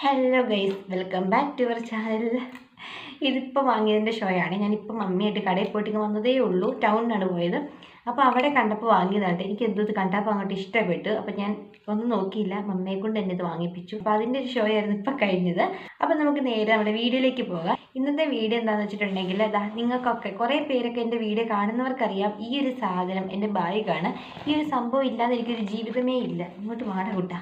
Hello guys, welcome back to our channel. ഇതിപ്പോൾ വാങ്ങിയതിൻ്റെ ഷോയാണ്. ഞാനിപ്പോൾ മമ്മിയായിട്ട് കടയിൽ പോയിട്ട് വന്നതേ ഉള്ളൂ. ടൗണിനാണ് പോയത്. അപ്പോൾ അവിടെ കണ്ടപ്പോൾ വാങ്ങിയതായിട്ട് എനിക്ക് ഇത് കണ്ടപ്പോൾ അങ്ങോട്ട് ഇഷ്ടപ്പെട്ടു. അപ്പോൾ ഞാൻ ഒന്നും നോക്കിയില്ല, മമ്മിയെ കൊണ്ട് എന്നെ ഇത് വാങ്ങിപ്പിച്ചു. അപ്പോൾ അതിൻ്റെ ഒരു ഷോ ആയിരുന്നു ഇപ്പോൾ കഴിഞ്ഞത്. അപ്പോൾ നമുക്ക് നേരെ നമ്മുടെ വീഡിയോയിലേക്ക് പോകാം. ഇന്നത്തെ വീഡിയോ എന്താണെന്ന് വെച്ചിട്ടുണ്ടെങ്കിൽ നിങ്ങൾക്കൊക്കെ കുറേ പേരൊക്കെ എൻ്റെ വീഡിയോ കാണുന്നവർക്കറിയാം, ഈ ഒരു സാധനം എൻ്റെ ബാഗാണ്. ഈ ഒരു സംഭവം ഇല്ലാതെ എനിക്കൊരു ജീവിതമേ ഇല്ല. ഇങ്ങോട്ട് മാട കൂട്ടാ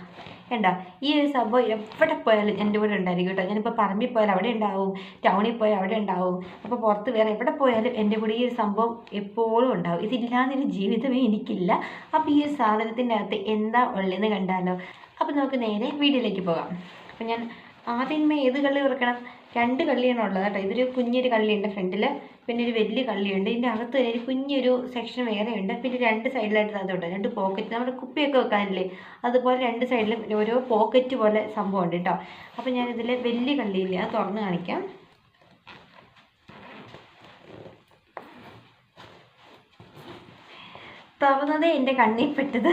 കണ്ടോ, ഈ ഒരു സംഭവം എവിടെ പോയാലും എൻ്റെ കൂടെ ഉണ്ടായിരിക്കും കേട്ടോ. ഞാനിപ്പോൾ പറമ്പിൽ പോയാൽ അവിടെ ഉണ്ടാവും, ടൗണിൽ പോയാൽ അവിടെ ഉണ്ടാവും. അപ്പോൾ പുറത്ത് വേറെ എവിടെ പോയാലും എൻ്റെ കൂടെ ഈ ഒരു സംഭവം എപ്പോഴും ഉണ്ടാവും. ഇതില്ലാതൊരു ജീവിതമേ എനിക്കില്ല. അപ്പോൾ ഈ ഒരു സാധനത്തിൻ്റെ അകത്ത് എന്താ ഉള്ളതെന്ന് കണ്ടാലോ. അപ്പോൾ നമുക്ക് നേരെ വീഡിയോയിലേക്ക് പോകാം. അപ്പോൾ ഞാൻ ആദ്യമേ ഏത് കള്ളി തുറക്കണം? 2 കള്ളിയാണ് ഉള്ളത് കേട്ടോ. ഇതൊരു കുഞ്ഞൊരു കള്ളിയുണ്ട് ഫ്രണ്ടിൽ, പിന്നെ ഒരു വലിയ കള്ളിയുണ്ട്. ഇതിൻ്റെ അകത്ത് തന്നെ ഒരു കുഞ്ഞൊരു സെക്ഷൻ വേറെ ഉണ്ട്. പിന്നെ 2 സൈഡിലായിട്ട് അതുണ്ട് 2 പോക്കറ്റ്, നമ്മുടെ കുപ്പിയൊക്കെ വെക്കാനില്ലേ അതുപോലെ 2 സൈഡിലും ഓരോ പോക്കറ്റ് പോലെ സംഭവം ഉണ്ട് കേട്ടോ. അപ്പോൾ ഞാനിതിൽ വലിയ കള്ളിയില്ലേ അത് തുറന്ന് കാണിക്കാം. തുറന്നതേ എൻ്റെ കണ്ണിൽ പെട്ടത്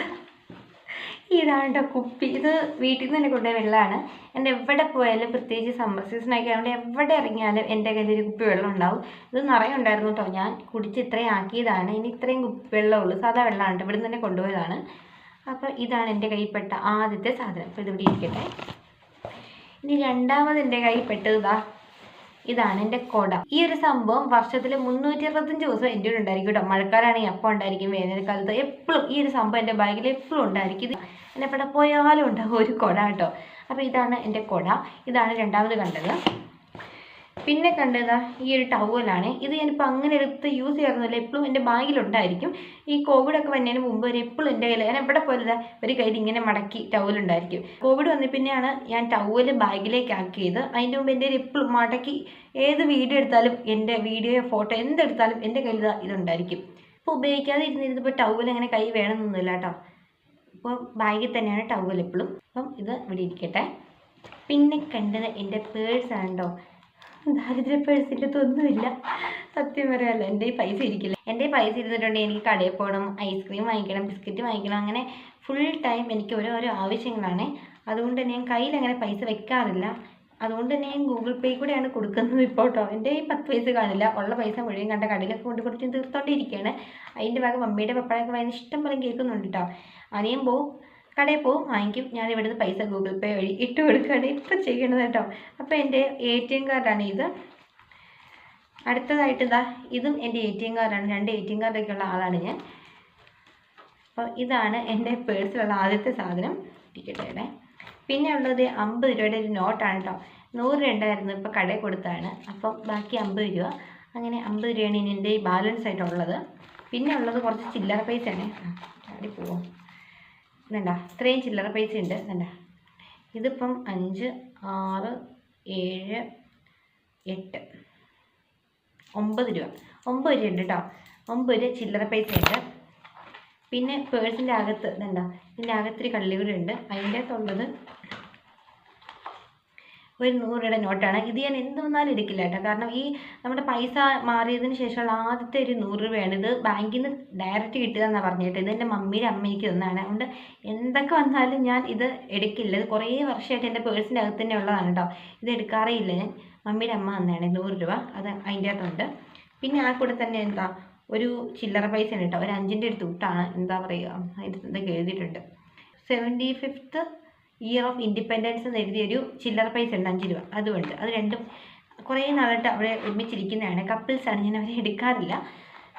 ഇതാണ് കേട്ടോ കുപ്പി. ഇത് വീട്ടിൽ നിന്ന് തന്നെ കൊണ്ടുപോയ വെള്ളമാണ്. എൻ്റെ എവിടെ പോയാലും, പ്രത്യേകിച്ച് സമ്മർ സീസണൊക്കെ ആയതുകൊണ്ട് എവിടെ ഇറങ്ങിയാലും എൻ്റെ കയ്യിൽ ഒരു കുപ്പി വെള്ളം ഉണ്ടാവും. ഇത് നിറയെ ഉണ്ടായിരുന്നു കേട്ടോ. ഞാൻ കുടിച്ച് ഇത്രയും ആക്കിയതാണ്. ഇനി ഇത്രയും വെള്ളമുള്ളൂ, സാധാ വെള്ളമാണ് കേട്ടോ. ഇവിടെ നിന്ന് തന്നെ കൊണ്ടുപോയതാണ്. അപ്പോൾ ഇതാണ് എൻ്റെ കയ്യിൽപ്പെട്ട ആദ്യത്തെ സാധനം. അപ്പോൾ ഇതിവിടെ ഇരിക്കട്ടെ. ഇനി രണ്ടാമത് എൻ്റെ കയ്യിൽപ്പെട്ടത് ഇതാണ് എൻ്റെ കുട. ഈ ഒരു സംഭവം വർഷത്തിൽ 365 ദിവസം എൻ്റെ കൂടെ ഉണ്ടായിരിക്കും കേട്ടോ. മഴക്കാലാണെങ്കിൽ അപ്പം ഉണ്ടായിരിക്കും, വേനൽക്കാലത്ത് എപ്പോഴും ഈ ഒരു സംഭവം എൻ്റെ ബാഗിൽ എപ്പോഴും ഉണ്ടായിരിക്കും. ഇത് എന്നെ എവിടെ പോയാലും ഉണ്ടാകും ഒരു കുട കേട്ടോ. അപ്പോൾ ഇതാണ് എൻ്റെ കുട. ഇതാണ് രണ്ടാമത് കണ്ടത്. പിന്നെ കണ്ടത് ഈ ഒരു ടവലാണ്. ഇത് ഞാനിപ്പോൾ അങ്ങനെ എടുത്ത് യൂസ് ചെയ്യാറുന്നില്ല, എപ്പോഴും എൻ്റെ ബാഗിലുണ്ടായിരിക്കും. ഈ കോവിഡൊക്കെ വന്നതിന് മുമ്പ് വരെ എപ്പോഴും എൻ്റെ കയ്യിൽ, ഞാൻ എവിടെ പോയത് ഒരു കയ്യിൽ ഇങ്ങനെ മടക്കി ടവലുണ്ടായിരിക്കും. കോവിഡ് വന്ന പിന്നെയാണ് ഞാൻ ടവല് ബാഗിലേക്ക് ആക്കിയത്. അതിൻ്റെ മുമ്പ് എൻ്റെ എപ്പോഴും മടക്കി ഏത് വീഡിയോ എടുത്താലും, എൻ്റെ വീഡിയോ ഫോട്ടോ എന്തെടുത്താലും എൻ്റെ കയ്യിൽ ഇതുണ്ടായിരിക്കും. ഇപ്പോൾ ഉപയോഗിക്കാതെ ഇരുന്നിരുന്നപ്പോൾ ടവൽ അങ്ങനെ കൈ വേണമെന്നൊന്നുമില്ല കേട്ടോ. ഇപ്പോൾ ബാഗിൽ തന്നെയാണ് ടവൽ എപ്പോഴും. അപ്പം ഇത് ഇവിടെ ഇരിക്കട്ടെ. പിന്നെ കണ്ടത് എൻ്റെ പേഴ്സാണ് കേട്ടോ. ദാരിദ്ര്യ പേഴ്സിൻ്റെ ഒന്നുമില്ല, സത്യം പറയാമല്ലോ. എൻ്റെ പൈസ ഇരിക്കില്ല. എൻ്റെ പൈസ ഇരുന്നിട്ടുണ്ടെങ്കിൽ എനിക്ക് കടയിൽ പോകണം, ഐസ്ക്രീം വാങ്ങിക്കണം, ബിസ്ക്കറ്റ് വാങ്ങിക്കണം, അങ്ങനെ ഫുൾ ടൈം എനിക്ക് ഓരോരോ ആവശ്യങ്ങളാണ്. അതുകൊണ്ട് തന്നെ ഞാൻ കയ്യിൽ അങ്ങനെ പൈസ വെക്കാറില്ല. അതുകൊണ്ട് തന്നെ ഞാൻ ഗൂഗിൾ പേ കൂടെയാണ് കൊടുക്കുന്നത് ഇപ്പോൾ കേട്ടോ. എൻ്റെ ഈ 10 പൈസ കാണില്ല, ഉള്ള പൈസ മുഴുവൻ കണ്ട കടയിലൊക്കെ കൊണ്ട് കൊടുത്ത് തീർത്തോണ്ടിരിക്കുകയാണ്. അതിൻ്റെ ഭാഗം മമ്മിയുടെ പപ്പടയൊക്കെ ഭയങ്കര ഇഷ്ടം പോലെ കേൾക്കുന്നുണ്ട് കേട്ടോ. അനിയൻ പോവും, കടയിൽ പോവും, വാങ്ങിക്കും. ഞാൻ ഇവിടുന്ന് പൈസ ഗൂഗിൾ പേ വഴി ഇട്ട് കൊടുക്കുകയാണ് ഇപ്പം ചെയ്യണത് കേട്ടോ. അപ്പോൾ എൻ്റെ ATM കാർഡാണ് ഇത്. അടുത്തതായിട്ട് ഇതും എൻ്റെ ATM കാർഡാണ്. 2 ATM കാർഡൊക്കെ ഉള്ള ആളാണ് ഞാൻ. അപ്പോൾ ഇതാണ് എൻ്റെ പേഴ്സിലുള്ള ആദ്യത്തെ സാധനം. ഇരിക്കട്ടെ. പിന്നെ ഉള്ളത് 50 രൂപയുടെ ഒരു നോട്ടാണ് കേട്ടോ. 100 രൂപ ഉണ്ടായിരുന്നു, ഇപ്പോൾ കടയിൽ കൊടുത്താണ്. അപ്പം ബാക്കി 50 രൂപ. അങ്ങനെ 50 രൂപയാണ് ഇനി എൻ്റെ ബാലൻസ് ആയിട്ടുള്ളത്. പിന്നെ ഉള്ളത് കുറച്ച് ചില്ലറ പൈസയാണ്. ചാടി പോവും വേണ്ട, ഇത്രയും ചില്ലറ പൈസ ഉണ്ട് വേണ്ട. ഇതിപ്പം 5, 6, 7, 8, 9 രൂപ. 9 രൂപ ഉണ്ട് കേട്ടോ. 9 രൂപ ചില്ലറ പൈസ ഉണ്ട്. പിന്നെ പേഴ്സിൻ്റെ അകത്ത് വേണ്ട, ഇതിൻ്റെ അകത്തൊരു കള്ളി കൂടെ ഉണ്ട്. അതിൻ്റെ അകത്തുള്ളത് ഒരു 100 രൂപയുടെ നോട്ടാണ്. ഇത് ഞാൻ എന്ത് വന്നാലും എടുക്കില്ല കേട്ടോ. കാരണം ഈ നമ്മുടെ പൈസ മാറിയതിന് ശേഷമുള്ള ആദ്യത്തെ ഒരു 100 രൂപയാണ്. ഇത് ബാങ്കിൽ നിന്ന് ഡയറക്റ്റ് കിട്ടിയതെന്നാണ് പറഞ്ഞിട്ട്. ഇത് എൻ്റെ മമ്മിയുടെ അമ്മ എനിക്ക് തന്നതാണ്. അതുകൊണ്ട് എന്തൊക്കെ വന്നാലും ഞാൻ ഇത് എടുക്കില്ല. ഇത് കുറേ വർഷമായിട്ട് എൻ്റെ പേഴ്സിൻ്റെ അകത്ത് തന്നെ ഉള്ളതാണ് കേട്ടോ. ഇത് എടുക്കാറേ ഇല്ല ഞാൻ. മമ്മിയുടെ അമ്മ തന്നെയാണ് 100 രൂപ. അത് അതിൻ്റെ അകത്തുണ്ട്. പിന്നെ ആ കൂടെ തന്നെ ഒരു ചില്ലറ പൈസ ഉണ്ട് കേട്ടോ. ഒരു 5-ൻ്റെ ഒരു തൂട്ടാണ്. എന്താ പറയുക, അതിൻ്റെ എന്തൊക്കെ എഴുതിയിട്ടുണ്ട്. 75th ഇയർ ഓഫ് ഇൻഡിപെൻഡൻസ് എന്ന് എഴുതിയൊരു ചില്ലറ പൈസ ഉണ്ട്, 5 രൂപ. അതുകൊണ്ട് അത് രണ്ടും കുറേ നാളായിട്ട് അവിടെ ഒരുമിച്ചിരിക്കുന്നതാണ്. കപ്പിൾസാണ്, ഞാൻ അവരെ എടുക്കാറില്ല.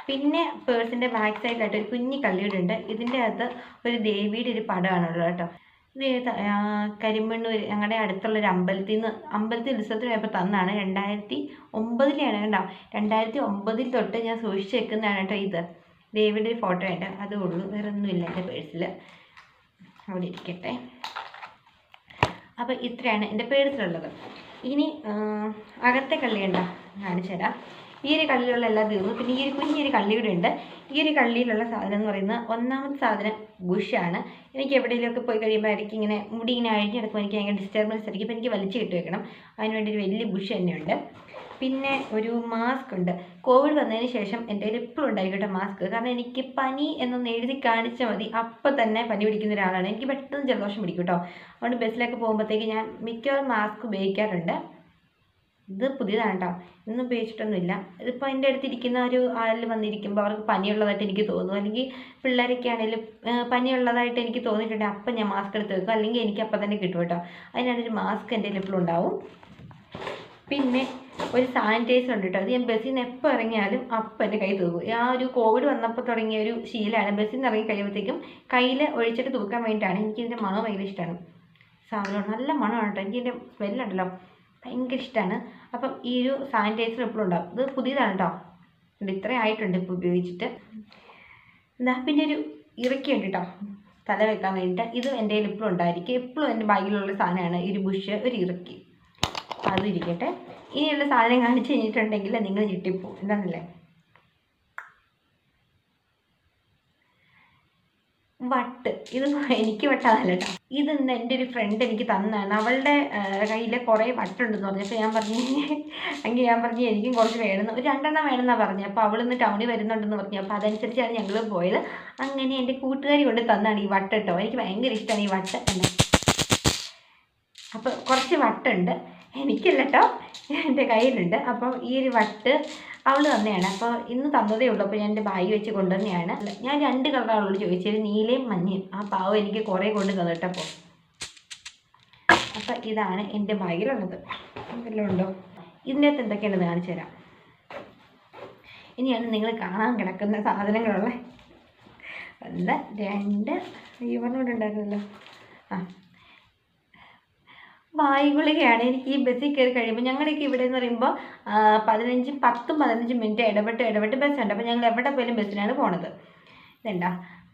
പിന്നെ പേഴ്സിൻ്റെ ബാക്ക് സൈഡിലായിട്ട് ഒരു കുഞ്ഞി കള്ളിയുടെ ഉണ്ട്. ഇതിൻ്റെ അകത്ത് ഒരു ദേവിയുടെ ഒരു പടമാണുള്ളത് കേട്ടോ. ഇത് കരിമണ്ണൂർ ഞങ്ങളുടെ അടുത്തുള്ളൊരു അമ്പലത്തിൽ ഉത്സവത്തിന് പോയപ്പോൾ തന്നാണ്. 2009 കേട്ടോ. 2009 തൊട്ട് ഞാൻ സൂക്ഷിച്ച് വെക്കുന്നതാണ് കേട്ടോ. ഇത് ദേവിയുടെ ഒരു ഫോട്ടോ ഉണ്ട്, അതേ ഉള്ളൂ, വേറെ ഒന്നുമില്ല എൻ്റെ പേഴ്സിൽ. അവിടെ ഇരിക്കട്ടെ. അപ്പോൾ ഇത്രയാണ് എൻ്റെ പേഴ്സിലുള്ളത്. ഇനി അകത്തെ കള്ളി ഉണ്ടോ കാണിച്ചു തരാം. ഈ ഒരു കള്ളിയിലുള്ള എല്ലാം തീർന്നു. പിന്നെ ഈ ഒരു കുഞ്ഞൊരു കള്ളി കൂടെ ഉണ്ട്. ഈ ഒരു കള്ളിയിലുള്ള സാധനം എന്ന് പറയുന്നത് ഒന്നാമത്തെ സാധനം ബുഷാണ്. എനിക്ക് എവിടെയെങ്കിലുമൊക്കെ പോയി കഴിയുമ്പോൾ എനിക്ക് ഇങ്ങനെ മുടി ഇങ്ങനെ അഴിഞ്ഞെടുക്കുമ്പോൾ എനിക്ക് ഭയങ്കര ഡിസ്റ്റർബൻസ് ആയിരിക്കും. ഇപ്പോൾ എനിക്ക് വലിച്ചു കെട്ടി വെക്കണം. അതിന് വേണ്ടി ഒരു വലിയ ബുഷ് തന്നെയുണ്ട്. പിന്നെ ഒരു മാസ്ക് ഉണ്ട്. കോവിഡ് വന്നതിന് ശേഷം എൻ്റെ കയ്യിൽ ഇപ്പോഴും ഉണ്ടായിക്കോട്ടെ മാസ്ക്. കാരണം എനിക്ക് പനി എന്നൊന്ന് എഴുതി കാണിച്ചാൽ മതി, അപ്പം തന്നെ പനി പിടിക്കുന്ന ഒരാളാണ്. എനിക്ക് പെട്ടെന്ന് ജലദോഷം പിടിക്കും കേട്ടോ. അതുകൊണ്ട് ബസ്സിലൊക്കെ പോകുമ്പോഴത്തേക്ക് ഞാൻ മിക്കവാറും മാസ്ക് ഉപയോഗിക്കാറുണ്ട്. ഇത് പുതിയതാണ് കേട്ടോ, ഇന്നും ഉപയോഗിച്ചിട്ടൊന്നുമില്ല. ഇതിപ്പോൾ എൻ്റെ അടുത്തിരിക്കുന്ന ഒരു ആളിൽ വന്നിരിക്കുമ്പോൾ അവർക്ക് പനിയുള്ളതായിട്ട് എനിക്ക് തോന്നും, അല്ലെങ്കിൽ പിള്ളേരൊക്കെ ആണെങ്കിലും പനിയുള്ളതായിട്ട് എനിക്ക് തോന്നിയിട്ടുണ്ട്, അപ്പം ഞാൻ മാസ്ക് എടുത്ത് വെക്കും, അല്ലെങ്കിൽ എനിക്ക് അപ്പം തന്നെ കിട്ടും കേട്ടോ. അതിനാണൊരു മാസ്ക് എൻ്റെ കയ്യിൽ എപ്പോഴും ഉണ്ടാവും. പിന്നെ ഒരു സാനിറ്റൈസർ ഉണ്ട് കേട്ടോ. അത് ഞാൻ ബസ്സിൽ നിന്ന് എപ്പോൾ ഇറങ്ങിയാലും അപ്പം എൻ്റെ കൈ തൂക്കും. ആ ഒരു കോവിഡ് വന്നപ്പോൾ തുടങ്ങിയ ഒരു ശീലമാണ്. ബസ്സിൽ നിന്ന് ഇറങ്ങി കഴിയുമ്പോഴത്തേക്കും കയ്യിൽ ഒഴിച്ചിട്ട് തൂക്കാൻ വേണ്ടിയിട്ടാണ്. എനിക്കിതിൻ്റെ മണം ഭയങ്കര ഇഷ്ടമാണ്. സാധനം നല്ല മണമാണ് കേട്ടോ. എനിക്കിതിൻ്റെ സ്മെല്ലുണ്ടല്ലോ ഭയങ്കര ഇഷ്ടമാണ്. അപ്പം ഈ ഒരു സാനിറ്റൈസർ എപ്പോഴും ഉണ്ടാവും. ഇത് പുതിയതാണ് കേട്ടോ, ഇത്രയും ആയിട്ടുണ്ട് ഇപ്പോൾ ഉപയോഗിച്ചിട്ട്. എന്താ പിന്നെ ഒരു ഇറക്കിയുണ്ട് കേട്ടോ തല വെക്കാൻ വേണ്ടിയിട്ട്. ഇത് എൻ്റെ കയ്യിൽ എപ്പോഴും ഉണ്ടായിരിക്കും. എപ്പോഴും എൻ്റെ ബാഗിലുള്ള സാധനമാണ് ഒരു ബുഷ്, ഒരു ഇറക്കി. അതും ഇരിക്കട്ടെ. ഇനിയുള്ള സാധനം കാണിച്ചു കഴിഞ്ഞിട്ടുണ്ടെങ്കിൽ നിങ്ങൾ ഞെട്ടിപ്പോവും. എന്താണല്ലേ, വട്ട്. ഇത് എനിക്ക് വട്ടതല്ല കേട്ടോ, ഇതെന്ന് എൻ്റെ ഒരു ഫ്രണ്ട് എനിക്ക് തന്നതാണ്. അവളുടെ കയ്യിൽ കുറേ വട്ടുണ്ടെന്ന് പറഞ്ഞപ്പോൾ ഞാൻ പറഞ്ഞു എനിക്കും കുറച്ച് വേണമെന്ന്, ഒരു 2 വേണമെന്നാണ് പറഞ്ഞത്. അപ്പോൾ അവളിന്ന് ടൗണിൽ വരുന്നുണ്ടെന്ന് പറഞ്ഞു. അപ്പോൾ അതനുസരിച്ചാണ് ഞങ്ങൾ പോയത്. അങ്ങനെ എൻ്റെ കൂട്ടുകാരി കൊണ്ട് തന്നാണ് ഈ വട്ട് കേട്ടോ. എനിക്ക് ഭയങ്കര ഇഷ്ടമാണ് ഈ വട്ട് എന്ന്. അപ്പോൾ കുറച്ച് വട്ടുണ്ട്, എനിക്കല്ല കേട്ടോ, എൻ്റെ കയ്യിലുണ്ട്. അപ്പം ഈ ഒരു വട്ട് അവൾ തന്നെയാണ്. അപ്പോൾ ഇന്ന് തന്നതേ ഉള്ളൂ. അപ്പോൾ ഞാൻ എൻ്റെ ബാഗ് വെച്ച് കൊണ്ടുവന്നെയാണ്. ഞാൻ 2 കളറാണ് അവളോട് ചോദിച്ചത്, നീലയും മഞ്ഞയും. ആ പാവം എനിക്ക് കുറേ കൊണ്ട് തന്നിട്ടപ്പോൾ. അപ്പം ഇതാണ് എൻ്റെ ബാഗിലുള്ളത്. എന്തെല്ലാം ഉണ്ടോ ഇതിൻ്റെ അകത്ത് എന്തൊക്കെയാണെന്ന് കാണിച്ചു തരാം. ഇനിയാണ് നിങ്ങൾ കാണാൻ കിടക്കുന്ന സാധനങ്ങളുള്ള 1 2 ഇവനോട് ഉണ്ടായിരുന്നല്ലോ. വായുഗുളികയാണ്. എനിക്ക് ഈ ബസ്സിൽ കയറി കഴിയുമ്പോൾ, ഞങ്ങളുടെയൊക്കെ ഇവിടെ എന്ന് പറയുമ്പോൾ 10-15 മിനിറ്റ് ഇടപെട്ട് ബസ്സുണ്ട്. അപ്പോൾ ഞങ്ങൾ എവിടെ പോയാലും ബസ്സിനാണ് പോണത്. ഇതുണ്ടാ.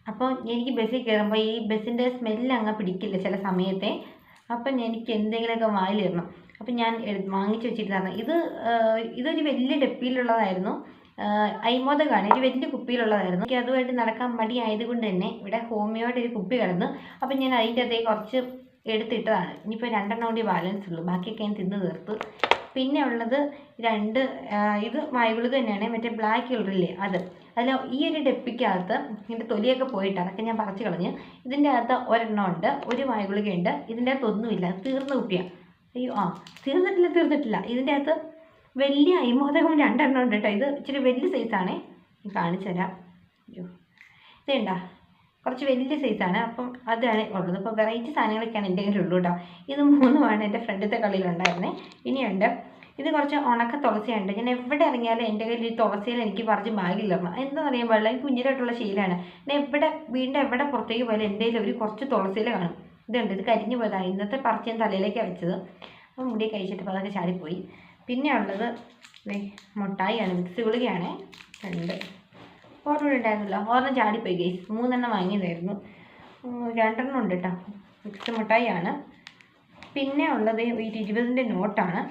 അപ്പോൾ എനിക്ക് ബസ്സിൽ കയറുമ്പോൾ ഈ ബസ്സിൻ്റെ സ്മെല്ല് അങ്ങ് പിടിക്കില്ല ചില സമയത്തെ. അപ്പം എനിക്ക് എന്തെങ്കിലുമൊക്കെ വായിലിടണം. അപ്പം ഞാൻ വാങ്ങിച്ച് വെച്ചിരുന്നതാണ്. ഇതൊരു വലിയ ഡപ്പിയിലുള്ളതായിരുന്നു. ഐമോദകാണ്, ഒരു വലിയ കുപ്പിയിലുള്ളതായിരുന്നു. എനിക്ക് അതുമായിട്ട് നടക്കാൻ മടി ആയതുകൊണ്ട് തന്നെ ഇവിടെ ഹോമിയോയുടെ ഒരു കുപ്പി കിടന്നു. അപ്പം ഞാൻ അതിൻ്റെ അകത്തേക്ക് കുറച്ച് എടുത്തിട്ടതാണ്. ഇനിയിപ്പോൾ 2 കൂടി ബാലൻസ് ഉള്ളൂ, ബാക്കിയൊക്കെ ഞാൻ തിന്ന് തീർത്തു. പിന്നെ ഉള്ളത് 2 ഇത് വായുഗുളിക തന്നെയാണ്, മറ്റേ ബ്ലാക്ക് കളറില്ലേ അത്. അതിൽ ഈ ഒരു ഡപ്പിക്കകത്ത് ഇതിൻ്റെ തൊലിയൊക്കെ പോയിട്ട് അതൊക്കെ ഞാൻ പറിച്ച് കളഞ്ഞ്. ഇതിൻ്റെ അകത്ത് 1 ഉണ്ട്, ഒരു വായുഗുളികയുണ്ട്. ഇതിൻ്റെ അകത്ത് ഒന്നുമില്ല, തീർന്ന കുപ്പിയാണ്. അയ്യോ തീർന്നിട്ടില്ല. ഇതിൻ്റെ അകത്ത് വലിയ ഐമോദകം 2 ഉണ്ട് കേട്ടോ. ഇത് ഇച്ചിരി വലിയ സൈസാണേ, കാണിച്ചു തരാം. അയ്യോ ഇതുണ്ടാ, കുറച്ച് വലിയ സൈസാണ്. അപ്പം അതാണ് ഉള്ളത്. അപ്പോൾ വെറൈറ്റി സാധനങ്ങളൊക്കെയാണ് എൻ്റെ കയ്യിലുള്ളൂ കേട്ടോ. ഇത് 3 എൻ്റെ ഫ്രണ്ടിലത്തെ കളിയിലുണ്ടായിരുന്നത്. ഇനിയുണ്ട് ഇത് കുറച്ച് ഉണക്ക തുളസിയുണ്ട്. ഞാൻ എവിടെ ഇറങ്ങിയാലും എൻ്റെ കയ്യിൽ ഈ തുളസിയിൽ എനിക്ക് പറിച്ച് ബാഗിലിടണം. എന്താണെന്ന് അറിയാൻ പാടില്ല, എനിക്ക് കുഞ്ഞിലായിട്ടുള്ള ശീലമാണ്. ഞാൻ വീണ്ടും എവിടെ പുറത്തേക്ക് പോയാലും എൻ്റെ കയ്യിൽ ഒരു കുറച്ച് തുളസിയിൽ കാണും. ഇതുണ്ട്, ഇത് കരിഞ്ഞു പോയതാണ്. ഇന്നത്തെ പറിച്ച് ഞാൻ തലയിലേക്കാണ് വെച്ചത്. അപ്പം മുടി കഴിച്ചിട്ട് അതൊക്കെ ചാടിപ്പോയി. പിന്നെ ഉള്ളത് മുട്ടായിയാണ്, മിക്സ് ഗുളികയാണ്. 2 ഒരെണ്ണം ഉണ്ടായിരുന്നില്ല, ഒരെണ്ണം ചാടിപ്പോയി ഗൈസ്. 3 വാങ്ങിയതായിരുന്നു. 2 ഉണ്ട് കേട്ടോ. മിക്സ് മിഠായിയാണ്. പിന്നെ ഉള്ളത് ഒരു 20 നോട്ടാണ്.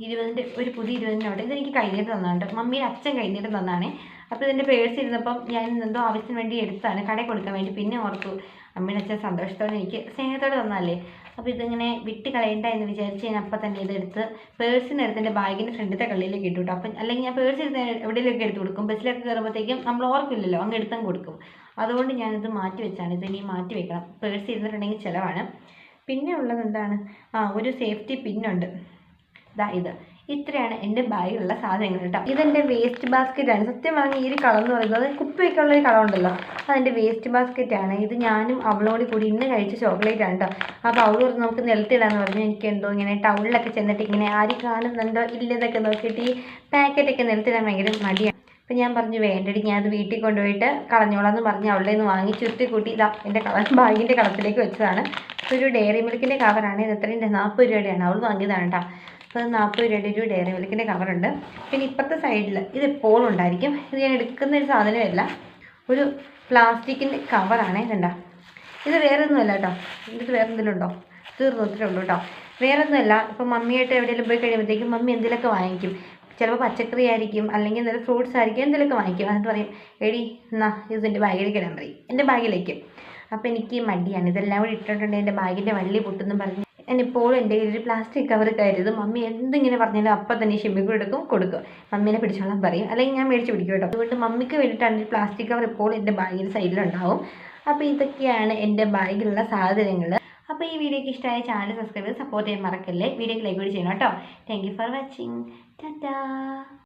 20 ഒരു പുതിയ 20 നോട്ട്. ഇതെനിക്ക് കൈനീട്ട് തന്നാണ്. മമ്മിയുടെ അച്ഛൻ കൈനീട്ട് തന്നാണ്. അപ്പോൾ ഇതിൻ്റെ പേഴ്സ് ഇരുന്നപ്പം ഞാൻ എന്തോ ആവശ്യത്തിന് വേണ്ടി എടുത്താണ്, കടയിൽ കൊടുക്കാൻ വേണ്ടി. പിന്നെ ഓർത്തു അമ്മയുടെ അച്ഛൻ സന്തോഷത്തോടെ എനിക്ക് സ്നേഹത്തോടെ തന്നല്ലേ, അപ്പോൾ ഇതിങ്ങനെ വിട്ട് കളയണ്ട എന്ന് വിചാരിച്ച് ഞാൻ അപ്പം തന്നെ ഇതെടുത്ത് പേഴ്സിനെടുത്ത് എൻ്റെ ബാഗിൻ്റെ ഫ്രണ്ടിലത്തെ കള്ളിയിലേക്ക് ഇട്ടു. അപ്പം അല്ലെങ്കിൽ ഞാൻ പേഴ്സ് എടുത്ത് എവിടെയെങ്കിലൊക്കെ എടുത്ത് കൊടുക്കും. ബസ്സിലൊക്കെ കയറുമ്പോഴത്തേക്കും നമ്മൾ ഓർക്കില്ലല്ലോ, അങ്ങ് എടുത്തങ്ങ് കൊടുക്കും. അതുകൊണ്ട് ഞാനിത് മാറ്റി വെച്ചാണ്. ഇതിനി മാറ്റി വെക്കണം, പേഴ്സ് ഇരുന്നിട്ടുണ്ടെങ്കിൽ ചിലവാണ്. പിന്നെ ഉള്ളത് എന്താണ്, ഒരു സേഫ്റ്റി പിന്നുണ്ട്. ഇത് ഇത്രയാണ് എൻ്റെ ബാഗിലുള്ള സാധനങ്ങൾ കേട്ടോ. ഇതെൻ്റെ വേസ്റ്റ് ബാസ്ക്കറ്റാണ്. സത്യം പറഞ്ഞാൽ ഈ ഒരു കളർ എന്ന് പറയുന്നത് കുപ്പിയൊക്കെയുള്ള ഒരു കളർ ഉണ്ടല്ലോ, അതെൻ്റെ വേസ്റ്റ് ബാസ്ക്കറ്റാണ്. ഇത് ഞാനും അവളോട് കൂടി ഇന്ന് കഴിച്ച ചോക്ലേറ്റ് ആണ് കേട്ടോ. അപ്പോൾ അവൾ പറഞ്ഞ് നമുക്ക് നിലത്തിടാന്ന് പറഞ്ഞു. എനിക്ക് എന്തോ ഇങ്ങനെ ടൗണിലൊക്കെ ചെന്നിട്ട് ഇങ്ങനെ ആരും കാണുന്നുണ്ടോ ഇല്ലതൊക്കെ നോക്കിയിട്ട് ഈ പാക്കറ്റൊക്കെ നിലത്തിടാൻ ഭയങ്കര മടിയാണ്. അപ്പം ഞാൻ പറഞ്ഞു വേണ്ടടി, ഞാനത് വീട്ടിൽ കൊണ്ടുപോയിട്ട് കളഞ്ഞോളാന്ന് പറഞ്ഞ് അവളുടെ നിന്ന് വാങ്ങി ചുരുട്ടി കൂട്ടി ഇതാ എൻ്റെ ബാഗിൻ്റെ കളത്തിലേക്ക് വെച്ചതാണ്. ഒരു ഡയറി മിൽക്കിൻ്റെ കവറാണ്. ഇത് എത്രയുണ്ട്, 40 രൂപയുടെയാണ്. അവൾ വാങ്ങിയതാണ് കേട്ടോ. അപ്പോൾ 40 രൂപയുടെ ഒരു ഡയറി മിൽക്കിൻ്റെ കവറുണ്ട്. പിന്നെ ഇപ്പോഴത്തെ സൈഡിൽ ഇത് എപ്പോഴും ഉണ്ടായിരിക്കും. ഇത് ഞാൻ എടുക്കുന്ന ഒരു സാധനമല്ല, ഒരു പ്ലാസ്റ്റിക്കിൻ്റെ കവറാണ്. ഇതുണ്ടോ, ഇത് വേറെ ഒന്നുമല്ല കേട്ടോ. ഇത് വേറെ എന്തെങ്കിലും ഉണ്ടോ, തീർന്നിട്ടേ ഉള്ളൂ കേട്ടോ. വേറെ ഒന്നുമല്ല. ഇപ്പോൾ മമ്മിയായിട്ട് എവിടെയെങ്കിലും പോയി കഴിയുമ്പോഴത്തേക്കും മമ്മി എന്തെങ്കിലുമൊക്കെ വാങ്ങിക്കും. ചിലപ്പോൾ പച്ചക്കറി ആയിരിക്കും, അല്ലെങ്കിൽ എന്തെങ്കിലും ഫ്രൂട്ട്സ് ആയിരിക്കും, എന്തെങ്കിലുമൊക്കെ വാങ്ങിക്കും. എന്നിട്ട് പറയും എടി എന്നാ ഇതിൻ്റെ ബാഗിലേക്ക് ഇടാൻ പറയും, എൻ്റെ ബാഗിലേക്ക്. അപ്പോൾ എനിക്ക് മടിയാണ്, ഇതെല്ലാം കൂടി ഇട്ടിട്ടുണ്ടെങ്കിൽ എൻ്റെ ബാഗിൻ്റെ വള്ളി പൊട്ടുന്നു പറഞ്ഞ് ഞാൻ എപ്പോഴും എൻ്റെ കയ്യിൽ ഒരു പ്ലാസ്റ്റിക് കവർ കരുത്. മമ്മി എന്തിങ്ങനെ പറഞ്ഞാലും അപ്പം തന്നെ ഷിമ്മിക്ക് കൊടുക്കും. മമ്മീനെ പിടിച്ചോളാൻ പറയും, അല്ലെങ്കിൽ ഞാൻ മേടിച്ച് പിടിക്കും കേട്ടോ. അതുകൊണ്ട് മമ്മിക്ക് വേണ്ടിയിട്ടാണ് ഒരു പ്ലാസ്റ്റിക് കവർ എപ്പോഴും എൻ്റെ ബാഗിൻ്റെ സൈഡിലുണ്ടാവും. അപ്പോൾ ഇതൊക്കെയാണ് എൻ്റെ ബാഗിലുള്ള സാധനങ്ങൾ. അപ്പോൾ ഈ വീഡിയോക്ക് ഇഷ്ടമായ ചാനൽ സബ്സ്ക്രൈബ് ചെയ്ത് സപ്പോർട്ട് ചെയ്യാൻ മറക്കല്ലേ. വീഡിയോക്ക് ലൈക്ക് കൂടി ചെയ്യണം കേട്ടോ. Thank you for watching. Tata.